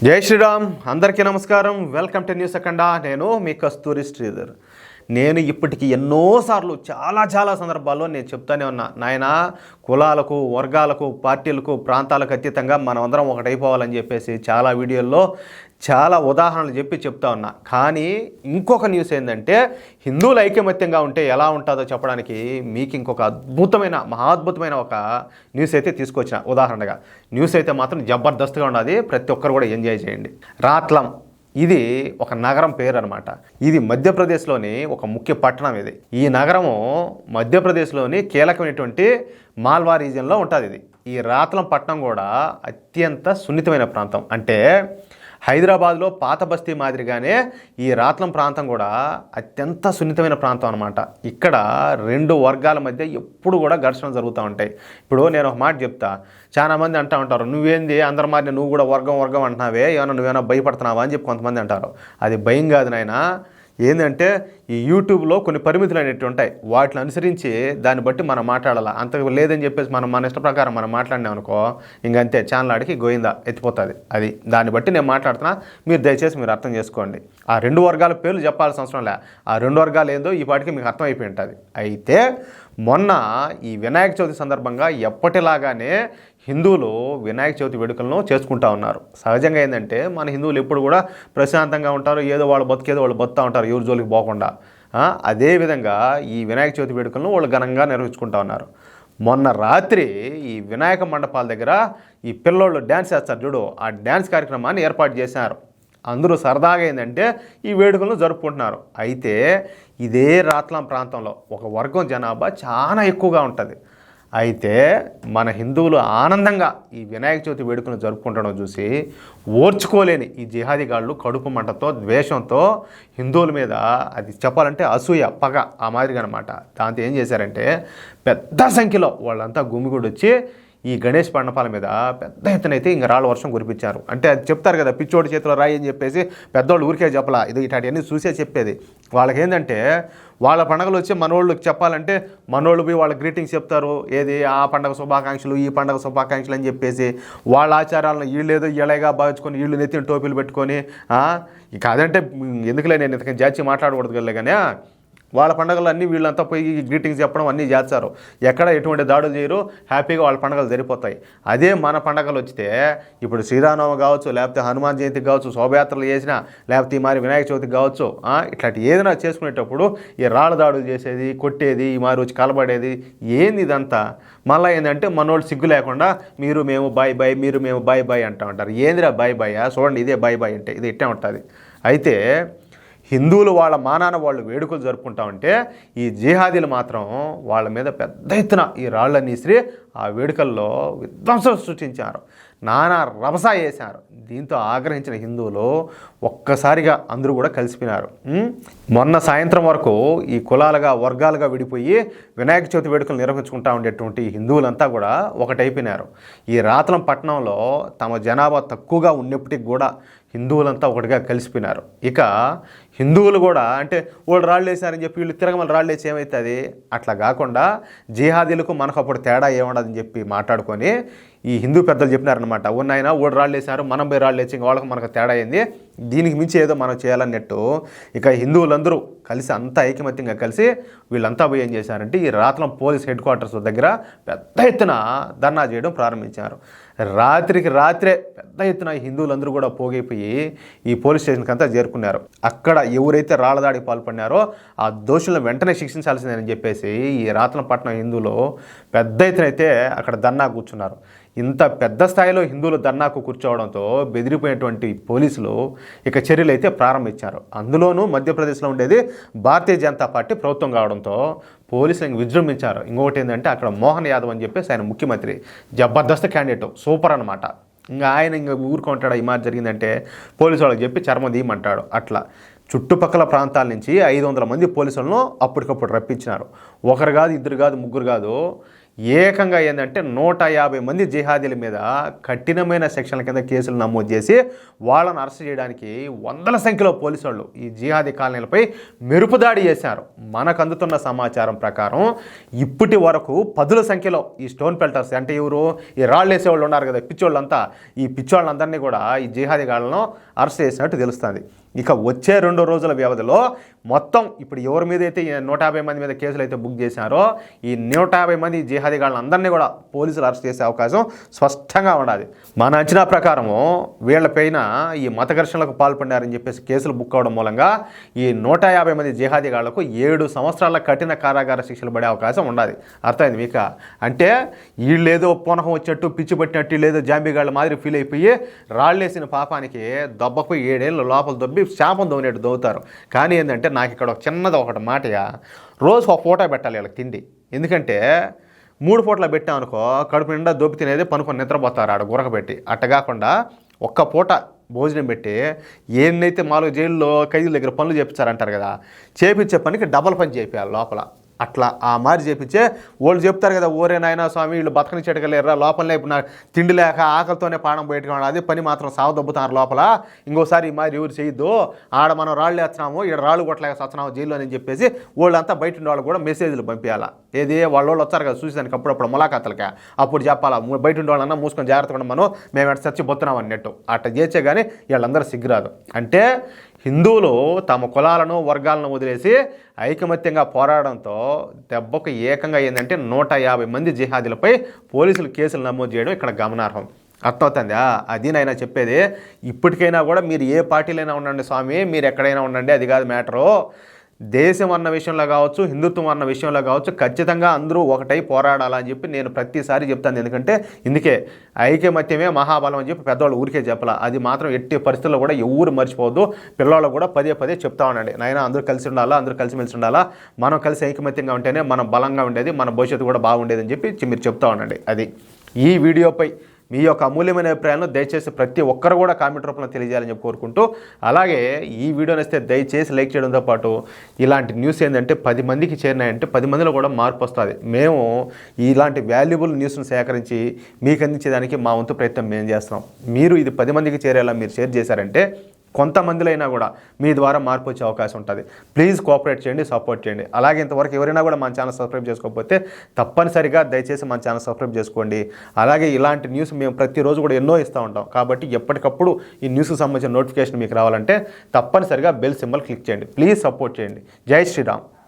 జై శ్రీరామ్. అందరికీ నమస్కారం. Welcome to news Akhanda. నేను మీ కస్తూరి శ్రీధర్. నేను ఇప్పటికీ ఎన్నోసార్లు చాలా సందర్భాల్లో నేను చెప్తానే ఉన్నా, నాయనా కులాలకు, వర్గాలకు, పార్టీలకు, ప్రాంతాలకు అతీతంగా మనమందరం ఒకటైపోవాలని చెప్పేసి చాలా వీడియోల్లో చాలా ఉదాహరణలు చెప్తా ఉన్నా. కానీ ఇంకొక న్యూస్ ఏంటంటే, హిందువులు ఐకమత్యంగా ఉంటే ఎలా ఉంటుందో చెప్పడానికి మీకు ఇంకొక మహాద్భుతమైన ఒక న్యూస్ అయితే తీసుకొచ్చిన. ఉదాహరణగా న్యూస్ అయితే మాత్రం జబర్దస్త్గా ఉన్నది, ప్రతి ఒక్కరు కూడా ఎంజాయ్ చేయండి. రాత్లం, ఇది ఒక నగరం పేరు అనమాట. ఇది మధ్యప్రదేశ్లోని ఒక ముఖ్య పట్టణం. ఈ నగరము మధ్యప్రదేశ్లోని కీలకమైనటువంటి మాల్వా రీజియన్లో ఉంటుంది. ఈ రాత్లం పట్టణం కూడా అత్యంత సున్నితమైన ప్రాంతం. అంటే హైదరాబాద్లో పాత బస్తీ మాదిరిగానే ఈ రాత్లం ప్రాంతం కూడా అత్యంత సున్నితమైన ప్రాంతం అనమాట. ఇక్కడ రెండు వర్గాల మధ్య ఎప్పుడు కూడా ఘర్షణ జరుగుతూ ఉంటాయి. ఇప్పుడు నేను ఒక మాట చెప్తా, చాలామంది అంటూ ఉంటారు, నువ్వేంది అందరి మాదిరి నువ్వు కూడా వర్గం అంటున్నావే, నువ్వేమైనా భయపడుతున్నావా అని చెప్పి కొంతమంది అంటారు. అది భయం కాదు నాయనా. ఏంటంటే ఈ యూట్యూబ్లో కొన్ని పరిమితులు అనేవి ఉంటాయి, వాటిని అనుసరించి దాన్ని బట్టి మనం మాట్లాడాలి. అంత లేదని చెప్పేసి మన ఇష్ట ప్రకారం మనం మాట్లాడినాం అనుకో, ఇంకంతే ఛానల్ ఆడికి గోయిందా ఎత్తిపోతుంది. అది దాన్ని బట్టి నేను మాట్లాడుతున్నా, మీరు దయచేసి మీరు అర్థం చేసుకోండి. ఆ రెండు వర్గాల పేర్లు చెప్పాల్సిన అవసరం లే, ఆ రెండు వర్గాలు ఏందో ఈ పాటికి మీకు అర్థమైపోయి ఉంటుంది. అయితే మొన్న ఈ వినాయక చవితి సందర్భంగా ఎప్పటిలాగానే హిందువులు వినాయక చవితి వేడుకలను చేసుకుంటూ ఉన్నారు. సహజంగా ఏంటంటే మన హిందువులు ఎప్పుడు కూడా ప్రశాంతంగా ఉంటారు, ఏదో వాళ్ళు బతుకుతూ ఉంటారు, ఎవరి జోలికి పోకుండా. అదేవిధంగా ఈ వినాయక చవితి వేడుకలను వాళ్ళు ఘనంగా నిర్వహించుకుంటూ ఉన్నారు. మొన్న రాత్రి ఈ వినాయక మండపాల దగ్గర ఈ పిల్లోళ్ళు డ్యాన్స్ చేస్తారు చూడు, ఆ డ్యాన్స్ కార్యక్రమాన్ని ఏర్పాటు చేశారు. అందరూ సరదాగా ఏంటంటే ఈ వేడుకలను జరుపుకుంటున్నారు. అయితే ఇదే రాత్లం ప్రాంతంలో ఒక వర్గం జనాభా చాలా ఎక్కువగా ఉంటుంది. అయితే మన హిందువులు ఆనందంగా ఈ వినాయక చవితి వేడుకలను జరుపుకుంటడం చూసి ఓర్చుకోలేని ఈ జిహాదీగాళ్ళు కడుపు మంటతో, ద్వేషంతో హిందువుల మీద, అది చెప్పాలంటే అసూయ, పగ ఆ మాదిరిగా అనమాట. దాంతో ఏం చేశారంటే పెద్ద సంఖ్యలో వాళ్ళంతా గుమిగూడి వచ్చి ఈ గణేష్ మండపాల మీద పెద్ద ఎత్తున అయితే ఇంక రాళ్ళ వర్షం కురిపించారు. అంటే అది చెప్తారు కదా, పిచ్చోడి చేతిలో రాయి అని చెప్పేసి పెద్దోళ్ళు ఊరికే చెప్పలా, ఇది ఇట్లాంటివన్నీ చూసే చెప్పేది. వాళ్ళకి ఏంటంటే వాళ్ళ పండుగలు వచ్చి మనోళ్ళకి చెప్పాలంటే మనోళ్ళు పోయి వాళ్ళ గ్రీటింగ్స్ చెప్తారు, ఏది ఆ పండుగ శుభాకాంక్షలు, ఈ పండుగ శుభాకాంక్షలు అని చెప్పేసి వాళ్ళ ఆచారాలను వీళ్ళేదో ఇలాగా భావించుకొని వీళ్ళు నెత్తిన టోపీలు పెట్టుకొని ఇక అదంటే ఎందుకులే, నేను ఇంతకని జాచి మాట్లాడకూడదు కదా, కానీ వాళ్ళ పండుగలు అన్నీ వీళ్ళంతా పోయి గ్రీటింగ్స్ చెప్పడం అన్నీ చేస్తారు. ఎక్కడ ఎటువంటి దాడులు చేయరు, హ్యాపీగా వాళ్ళ పండుగలు జరిగిపోతాయి. అదే మన పండుగలు వచ్చితే ఇప్పుడు శ్రీరామనవమి కావచ్చు, లేకపోతే హనుమాన్ జయంతికి కావచ్చు, శోభయాత్రలు చేసినా, లేకపోతే ఈ మరి వినాయక చవితికి కావచ్చు, ఇట్లాంటి ఏదైనా చేసుకునేటప్పుడు ఈ రాళ్ళ దాడులు చేసేది, కొట్టేది, ఈ మరి వచ్చి కలబడేది ఏంది ఇదంతా. మళ్ళీ ఏంటంటే మనోళ్ళు సిగ్గు లేకుండా మీరు మేము బాయ్ బాయ్, మీరు మేము బాయ్ బాయ్ అంటూ ఉంటారు. ఏందిరా బాయ్ బాయ్? చూడండి, ఇదే బాయ్ బాయ్ అంటే ఇది ఇట్టే ఉంటుంది. అయితే హిందువులు వాళ్ళ మానాన వాళ్ళు వేడుకలు జరుపుకుంటా ఉంటే ఈ జిహాదీలు మాత్రం వాళ్ళ మీద పెద్ద ఎత్తున ఈ రాళ్ళని ఇసిరి ఆ వేడుకల్లో విధ్వంసం సృష్టించారు, నానా రభసా చేశారు. దీంతో ఆగ్రహించిన హిందువులు ఒక్కసారిగా అందరూ కూడా కలిసిపోయినారు. మొన్న సాయంత్రం వరకు ఈ కులాలుగా, వర్గాలుగా విడిపోయి వినాయక చవితి వేడుకలు నిర్వహించుకుంటా ఉండేటువంటి హిందువులంతా కూడా ఒకటైపోయినారు. ఈ రాత్లం పట్టణంలో తమ జనాభా తక్కువగా ఉన్నప్పటికీ కూడా హిందువులంతా ఒకటిగా కలిసిపోయినారు. ఇక హిందువులు కూడా అంటే వాళ్ళు రాళ్ళు వేసారని చెప్పి వీళ్ళు తిరగమని రాళ్ళు వేసి ఏమవుతుంది, అట్లా కాకుండా జిహాదీలకు మనకు అప్పుడు తేడా ఏముండదని చెప్పి మాట్లాడుకొని ఈ హిందూ పెద్దలు చెప్పినారనమాట, ఉన్నాయన ఓడి రాళ్ళు వేసారు, మనం పోయి రాళ్ళు వేసి వాళ్ళకి మనకు తేడా అయింది, దీనికి మించి ఏదో మనం చేయాలన్నట్టు ఇక హిందువులందరూ కలిసి అంతా ఐకమత్యంగా కలిసి వీళ్ళంతా పోయి ఏం చేశారంటే ఈ రాత్రం పోలీస్ హెడ్ క్వార్టర్స్ దగ్గర పెద్ద ఎత్తున ధర్నా చేయడం ప్రారంభించారు. రాత్రికి రాత్రే పెద్ద ఎత్తున హిందువులందరూ కూడా పోగైపోయి ఈ పోలీస్ స్టేషన్కి అంతా చేరుకున్నారు. అక్కడ ఎవరైతే రాళ్ళదాడికి పాల్పడినారో ఆ దోషులను వెంటనే శిక్షించాల్సిందేనని చెప్పేసి ఈ రాత్రంపట్నం హిందువులు పెద్ద ఎత్తున అయితే అక్కడ ధర్నా కూర్చున్నారు. ఇంత పెద్ద స్థాయిలో హిందువులు ధర్నాకు కూర్చోవడంతో బెదిరిపోయినటువంటి పోలీసులు ఇక చర్యలు అయితే ప్రారంభించారు. అందులోనూ మధ్యప్రదేశ్లో ఉండేది భారతీయ జనతా పార్టీ ప్రభుత్వం కావడంతో పోలీసులు విజృంభించారు. ఇంకొకటి ఏంటంటే అక్కడ మోహన్ యాదవ్ అని చెప్పేసి ఆయన ముఖ్యమంత్రి, జబర్దస్త్ క్యాండిడేట్, సూపర్ అనమాట. ఆయన ఊరుకుంటాడు, ఈ మాట జరిగిందంటే పోలీసు వాళ్ళకి చెప్పి చర్మ తీయమంటాడు. అట్లా చుట్టుపక్కల ప్రాంతాల నుంచి 500 మంది పోలీసులను అప్పటికప్పుడు రప్పించినారు. ఒకరు కాదు, ఇద్దరు కాదు, ముగ్గురు కాదు, ఏకంగా ఏంటంటే 150 మంది జిహాదీల మీద కఠినమైన సెక్షన్ల కింద కేసులు నమోదు చేసి వాళ్ళని అరెస్ట్ చేయడానికి వందల సంఖ్యలో పోలీసు వాళ్ళు ఈ జిహాదీ కాలనీలపై మెరుపుదాడి చేశారు. మనకు అందుతున్న సమాచారం ప్రకారం ఇప్పటి వరకు 10ల సంఖ్యలో ఈ స్టోన్ పెల్టర్స్ అంటే ఎవరు ఈ రాళ్ళు వేసేవాళ్ళు ఉన్నారు కదా, పిచ్చోళ్ళంతా, ఈ పిచ్చోళ్ళందరినీ కూడా ఈ జిహాదీ గాళ్ళను అరెస్ట్ చేసినట్టు తెలుస్తుంది. ఇక వచ్చే 2 రోజుల వ్యవధిలో మొత్తం ఇప్పుడు ఎవరి మీద అయితే 150 మంది మీద కేసులు అయితే బుక్ చేశారో ఈ 150 మంది జిహాదీ గాళ్ళందరినీ కూడా పోలీసులు అరెస్ట్ చేసే అవకాశం స్పష్టంగా ఉండాలి. మన అంచనా ప్రకారము వీళ్ళపైన ఈ మత ఘర్షణలకు పాల్పడినారని చెప్పేసి కేసులు బుక్ అవడం మూలంగా ఈ 150 మంది జిహాదీ గాళ్లకు 7 సంవత్సరాల కఠిన కారాగార శిక్షలు పడే అవకాశం ఉండాలి. అర్థమైంది మీకు? అంటే వీళ్ళేదో పూనకం వచ్చినట్టు పిచ్చి పట్టినట్టు లేదో జాంబీగాళ్ళ మాదిరి ఫీల్ అయిపోయి రాళ్ళేసిన పాపానికి దెబ్బకు 7 ఏళ్ళు లోపల దొబ్బి శాపం దోనేట్టు దోవుతారు. కానీ ఏంటంటే నాకు ఇక్కడ ఒక చిన్నది ఒకటి మాటగా, రోజుకు ఒక పూట పెట్టాలి వీళ్ళకి తిండి. ఎందుకంటే 3 పూటలు పెట్టామనుకో కడుపు నిండా దొబ్బి తినేది, పనుకొని నిద్రపోతారు ఆడ గురక పెట్టి. అట్ట కాకుండా ఒక్క పూట భోజనం పెట్టి ఏన్నైతే మామూలుగా జైల్లో ఖైదీల దగ్గర పనులు చేపించారంటారు కదా, చేపించే పనికి డబల్ పని చేయాలి లోపల. అట్లా ఆ మారి చేపించే వాళ్ళు చెప్తారు కదా, ఓరే నాయనా స్వామి వీళ్ళు బతకని చెడగలేరా లోపలనే ఇప్పుడు నా తిండి లేక ఆకలితోనే పానం బయటకు అదే పని మాత్రం సాగు దొబ్బుతున్నారు లోపల, ఇంకోసారి ఈ మారి ఎవరు చేయొద్దు, ఆడ మనం రాళ్ళు వేస్తున్నాము ఇక్కడ రాళ్ళు కొట్టలేక వస్తున్నాము జైల్లో అని చెప్పేసి వాళ్ళంతా బయట ఉన్న వాళ్ళు కూడా మెసేజ్లు పంపించాలా. ఏది వాళ్ళు వచ్చారు కదా చూసేదానికి అప్పుడప్పుడు ములాఖాతలకే, అప్పుడు చెప్పాలా బయట ఉండే వాళ్ళన్నా మూసుకొని జాగ్రత్తగా మనం మేము ఎట్ట చచ్చిపోతున్నాం అన్నట్టు. అట్ట చేసే కానీ వీళ్ళందరూ సిగ్గురాదు. అంటే హిందువులు తమ కులాలను వర్గాలను వదిలేసి ఐకమత్యంగా పోరాడంతో దెబ్బకు ఏకంగా ఏంటంటే 150 మంది జిహాదీలపై పోలీసులు కేసులు నమోదు చేయడం ఇక్కడ గమనార్హం. అర్థమవుతుందా? అది నాయన చెప్పేది. ఇప్పటికైనా కూడా మీరు ఏ పార్టీలైనా ఉండండి స్వామి, మీరు ఎక్కడైనా ఉండండి, అది కాదు మ్యాటరు. దేశం అన్న విషయంలో కావచ్చు, హిందుత్వం అన్న విషయంలో కావచ్చు, ఖచ్చితంగా అందరూ ఒకటై పోరాడాలని చెప్పి నేను ప్రతిసారి చెప్తాను. ఎందుకంటే ఇందుకే ఐకమత్యమే మహాబలం అని చెప్పి పెద్దవాళ్ళు ఊరికే చెప్పాల. అది మాత్రం ఎట్టి పరిస్థితుల్లో కూడా ఎవరు మర్చిపోవద్దు. పిల్లవాళ్ళు కూడా పదే చెప్తా ఉండండి, నాయన అందరూ కలిసి ఉండాలా, అందరూ కలిసిమెలిసి ఉండాలా, మనం కలిసి ఐకమత్యంగా ఉంటేనే మనం బలంగా ఉండేది, మన భవిష్యత్తు కూడా బాగుండేది అని చెప్పి మీరు చెప్తా ఉండండి. అది ఈ వీడియోపై మీ యొక్క అమూల్యమైన అభిప్రాయాలను దయచేసి ప్రతి ఒక్కరు కూడా కామెంట్ రూపంలో తెలియజేయాలని చెప్పి కోరుకుంటూ, అలాగే ఈ వీడియోని వస్తే దయచేసి లైక్ చేయడంతో పాటు ఇలాంటి న్యూస్ ఏంటంటే 10 మందికి చేరినాయంటే 10 మందిలో కూడా మార్పు వస్తుంది. మేము ఇలాంటి వాల్యుబుల్ న్యూస్ను సేకరించి మీకు అందించేదానికి మా వంతు ప్రయత్నం మేము చేస్తున్నాం. మీరు ఇది 10 మందికి చేరేలా మీరు షేర్ చేశారంటే కొంతమందిలో అయినా కూడా మీ ద్వారా మార్పు వచ్చే అవకాశం ఉంటుంది. ప్లీజ్ కోఆపరేట్ చేయండి, సపోర్ట్ చేయండి. అలాగే ఇంతవరకు ఎవరైనా కూడా మన ఛానల్ సబ్స్క్రైబ్ చేసుకోకపోతే తప్పనిసరిగా దయచేసి మన ఛానల్ సబ్స్క్రైబ్ చేసుకోండి. అలాగే ఇలాంటి న్యూస్ మేము ప్రతిరోజు కూడా ఎన్నో ఇస్తూ ఉంటాం కాబట్టి ఎప్పటికప్పుడు ఈ న్యూస్కి సంబంధించిన నోటిఫికేషన్ మీకు రావాలంటే తప్పనిసరిగా బెల్ సింబల్ క్లిక్ చేయండి. ప్లీజ్ సపోర్ట్ చేయండి. జై శ్రీరామ్.